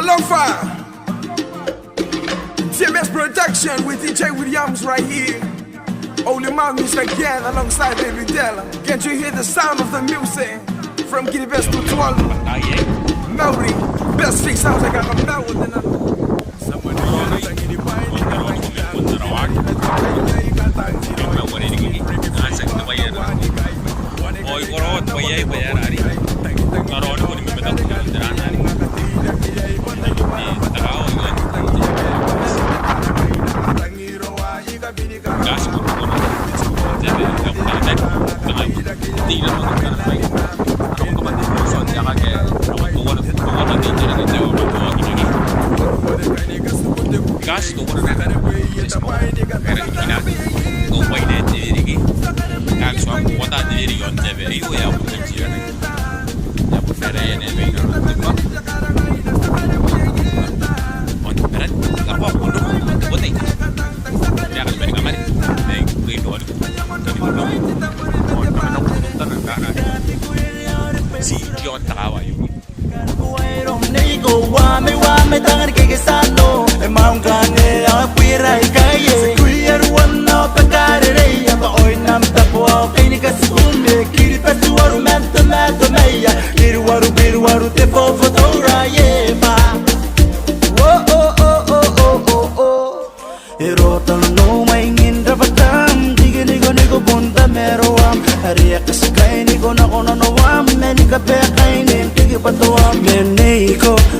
Alofa TMS Production with DJ Williams right here. Only Mountains again alongside Baby Della. Can't you hear the sound of the music? From Giddy Best to Twelve. MAURI, best fix sounds like I'm a mellow than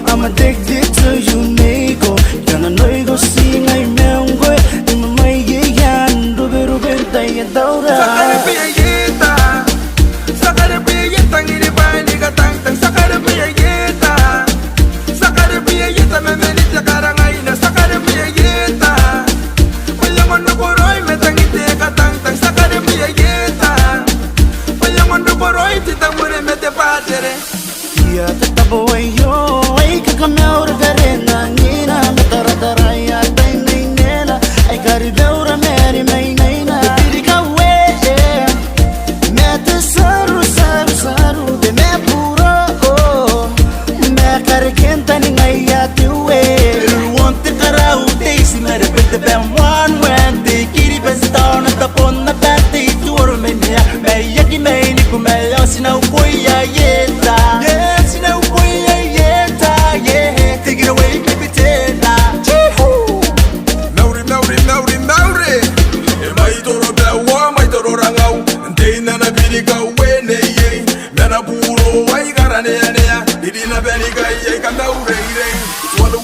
I'm addicted to you, Nico. Gonna know you go sing, I'm going. In my yan, Ruben, Tay and Dora. Sakara be a tang in the band, nigga tang, Sakara be a yeta. Sakara be a yeta, Mamata Karanga, Sakara be a yeta. When you want to go, I met a tang, Sakara be a yeta. When you want to go, I did the money met the battery. Tabo yo, ay kakamyaw garena nina, mataradara tay nela, ay karibeura meri may naina. Ipirika we, mete saru de me puro, me karikenta ni ngayati we. Wanti karau daisy me repete ben one when the kiri besdown at the pon na bati tour me yaki me ni kumeyo sina upoya yeta.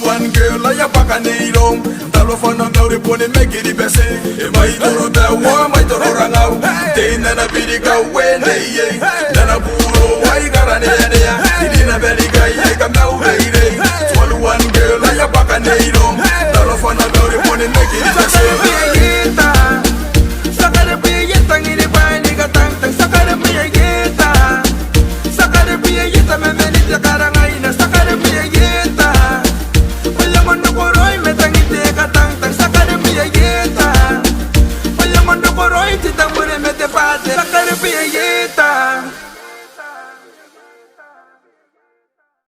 One girl, I am back and nanou. Telephone on the report and make it the best. If I do that one, my door rang out. They never be the go when they Nana Buro, I got an area. He didn't have any guy, I come now. One girl, I am back and nanou. Telephone on the report and make it the best.